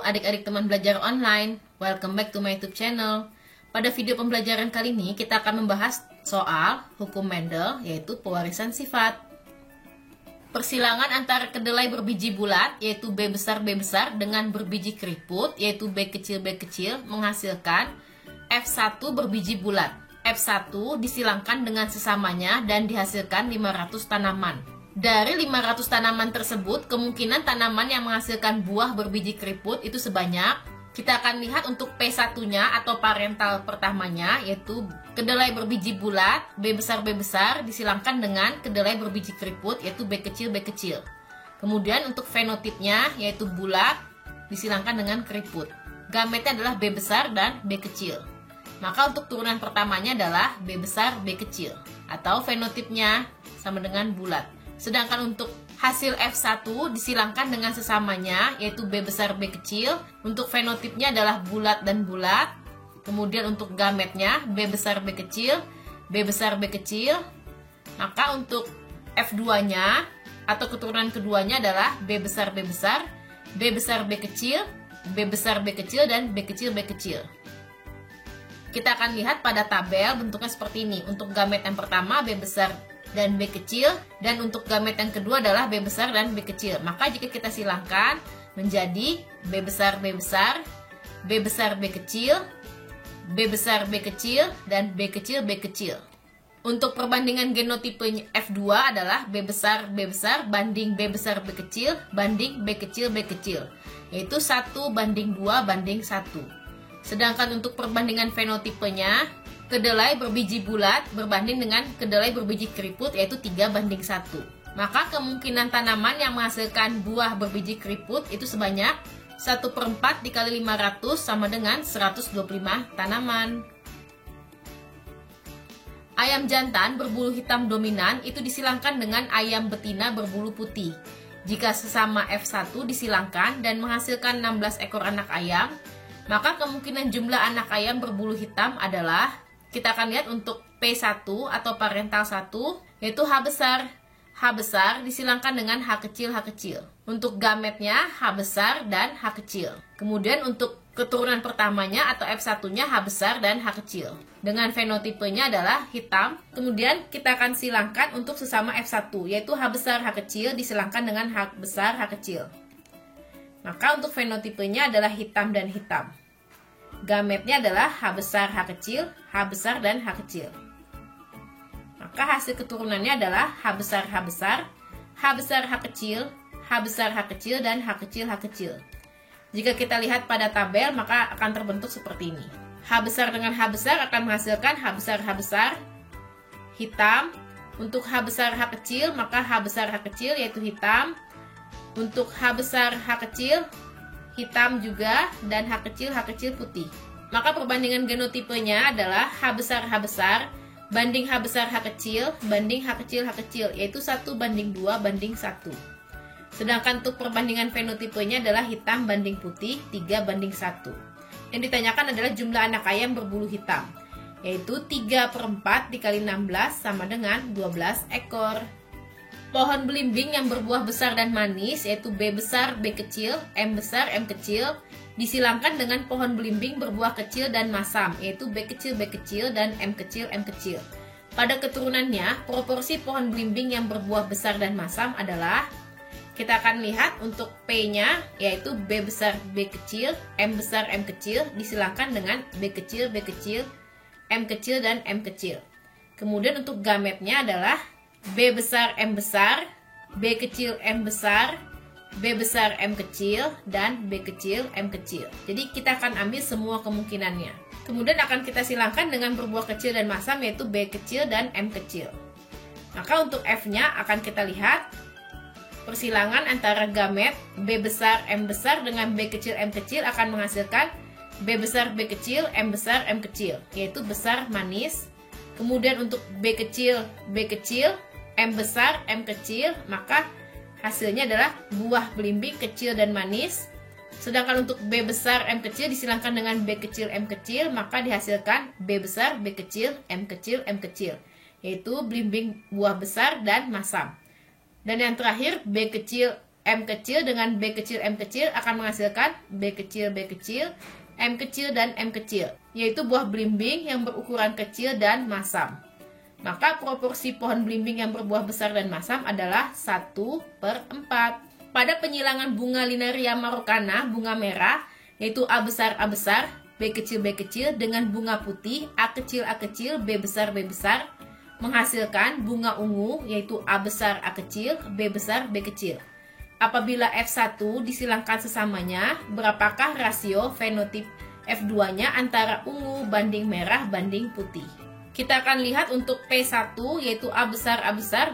adik-adik teman belajar online, welcome back to my YouTube channel. Pada video pembelajaran kali ini kita akan membahas soal hukum Mendel, yaitu pewarisan sifat. Persilangan antara kedelai berbiji bulat, yaitu B besar dengan berbiji keriput, yaitu B kecil menghasilkan F1 berbiji bulat. F1 disilangkan dengan sesamanya dan dihasilkan 500 tanaman. Dari 500 tanaman tersebut, kemungkinan tanaman yang menghasilkan buah berbiji keriput itu sebanyak. Kita akan lihat untuk P1-nya atau parental pertamanya, yaitu kedelai berbiji bulat, B besar disilangkan dengan kedelai berbiji keriput, yaitu B kecil. Kemudian untuk fenotipnya, yaitu bulat, disilangkan dengan keriput. Gametnya adalah B besar dan B kecil. Maka untuk turunan pertamanya adalah B besar, B kecil. Atau fenotipnya sama dengan bulat. Sedangkan untuk hasil F1 disilangkan dengan sesamanya, yaitu B besar, B kecil. Untuk fenotipnya adalah bulat dan bulat. Kemudian untuk gametnya B besar, B kecil, B besar, B kecil. Maka untuk F2-nya atau keturunan keduanya adalah B besar, B besar, B besar, B kecil, B besar, B kecil, dan B kecil, B kecil. Kita akan lihat pada tabel bentuknya seperti ini. Untuk gamet yang pertama B besar dan B kecil, dan untuk gamet yang kedua adalah B besar dan B kecil. Maka jika kita silangkan menjadi B besar, B besar, B besar, B kecil, B besar, B kecil, dan B kecil, B kecil. Untuk perbandingan genotipe F2 adalah B besar banding B besar, B kecil banding B kecil, B kecil, yaitu 1:2:1. Sedangkan untuk perbandingan fenotipenya, kedelai berbiji bulat berbanding dengan kedelai berbiji keriput, yaitu 3:1. Maka kemungkinan tanaman yang menghasilkan buah berbiji keriput itu sebanyak 1/4 dikali 500 sama dengan 125 tanaman. Ayam jantan berbulu hitam dominan itu disilangkan dengan ayam betina berbulu putih. Jika sesama F1 disilangkan dan menghasilkan 16 ekor anak ayam, maka kemungkinan jumlah anak ayam berbulu hitam adalah, kita akan lihat untuk P1 atau parental 1, yaitu H besar. H besar disilangkan dengan H kecil. Untuk gametnya H besar dan H kecil. Kemudian untuk keturunan pertamanya atau F1-nya H besar dan H kecil. Dengan fenotipenya adalah hitam. Kemudian kita akan silangkan untuk sesama F1, yaitu H besar, H kecil disilangkan dengan H besar, H kecil. Maka untuk fenotipenya adalah hitam dan hitam. Gametnya adalah H besar, H kecil, H besar, dan H kecil. Maka hasil keturunannya adalah H besar, H besar, H besar, H kecil, H besar, H kecil, dan H kecil, H kecil. Jika kita lihat pada tabel, maka akan terbentuk seperti ini. H besar dengan H besar akan menghasilkan H besar, hitam. Untuk H besar, H kecil, maka H besar, H kecil, yaitu hitam. Untuk H besar, H kecil, hitam juga, dan H kecil putih. Maka perbandingan genotipenya adalah H besar banding H besar, H kecil banding H kecil, yaitu 1:2:1. Sedangkan untuk perbandingan fenotipenya adalah hitam banding putih 3:1. Yang ditanyakan adalah jumlah anak ayam berbulu hitam, yaitu 3/4 dikali 16 sama dengan 12 ekor. Pohon belimbing yang berbuah besar dan manis, yaitu B besar, B kecil, M besar, M kecil, disilangkan dengan pohon belimbing berbuah kecil dan masam, yaitu B kecil, dan M kecil, M kecil. Pada keturunannya, proporsi pohon belimbing yang berbuah besar dan masam adalah, kita akan lihat untuk P-nya, yaitu B besar, B kecil, M besar, M kecil, disilangkan dengan B kecil, M kecil, dan M kecil. Kemudian untuk gametnya adalah B besar, M besar, B kecil, M besar, B besar, M kecil, dan B kecil, M kecil. Jadi kita akan ambil semua kemungkinannya. Kemudian akan kita silangkan dengan berbuah kecil dan masam, yaitu B kecil dan M kecil. Maka untuk F-nya akan kita lihat persilangan antara gamet B besar, M besar dengan B kecil, M kecil akan menghasilkan B besar, B kecil, M besar, M kecil, yaitu besar, manis. Kemudian untuk B kecil, M besar, M kecil, maka hasilnya adalah buah belimbing kecil dan manis. Sedangkan untuk B besar, M kecil disilangkan dengan B kecil, M kecil, maka dihasilkan B besar, B kecil, M kecil, yaitu belimbing buah besar dan masam. Dan yang terakhir B kecil, M kecil dengan B kecil M kecil akan menghasilkan B kecil B kecil, M kecil dan M kecil, yaitu buah belimbing yang berukuran kecil dan masam. Maka proporsi pohon belimbing yang berbuah besar dan masam adalah 1/4. Pada penyilangan bunga Linaria marocana, bunga merah, yaitu A besar B kecil dengan bunga putih A kecil, B besar, menghasilkan bunga ungu, yaitu A besar B besar, B kecil. Apabila F1 disilangkan sesamanya, berapakah rasio fenotip F2-nya antara ungu banding merah banding putih? Kita akan lihat untuk P1, yaitu A besar,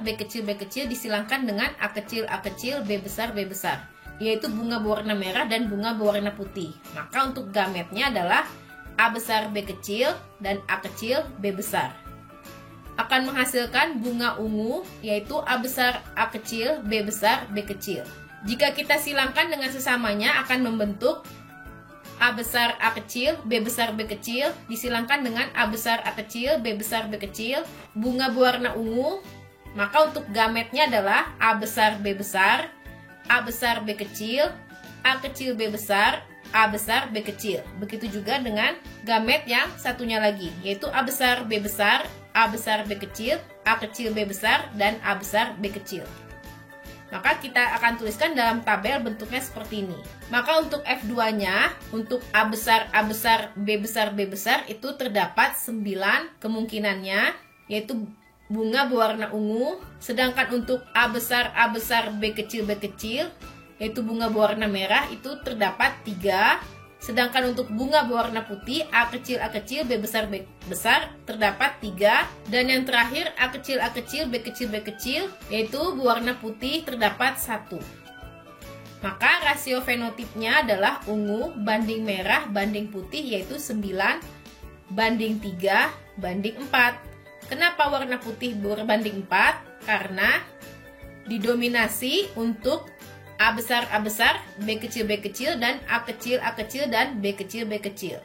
B kecil disilangkan dengan A kecil, B besar, yaitu bunga berwarna merah dan bunga berwarna putih. Maka untuk gametnya adalah A besar, B kecil, dan A kecil, B besar. Akan menghasilkan bunga ungu, yaitu A besar, A kecil, B besar, B kecil. Jika kita silangkan dengan sesamanya akan membentuk A besar, A kecil, B besar, B kecil, disilangkan dengan A besar, A kecil, B besar, B kecil, bunga berwarna ungu. Maka untuk gametnya adalah A besar, B besar, A besar, B kecil, A kecil, B besar, A besar, B kecil. Begitu juga dengan gamet yang satunya lagi, yaitu A besar, B besar, A besar, B kecil, A kecil, B besar, dan A besar, B kecil. Maka kita akan tuliskan dalam tabel bentuknya seperti ini. Maka untuk F2-nya, untuk A besar, B besar, itu terdapat 9 kemungkinannya, yaitu bunga berwarna ungu. Sedangkan untuk A besar, B kecil, yaitu bunga berwarna merah, itu terdapat 3. Sedangkan untuk bunga berwarna putih, A kecil, B besar, terdapat 3. Dan yang terakhir, A kecil, B kecil, yaitu berwarna putih, terdapat 1. Maka rasio fenotipnya adalah ungu banding merah banding putih, yaitu 9 banding 3 banding 4. Kenapa warna putih berbanding 4? Karena didominasi untuk A besar, B kecil, dan A kecil, dan B kecil.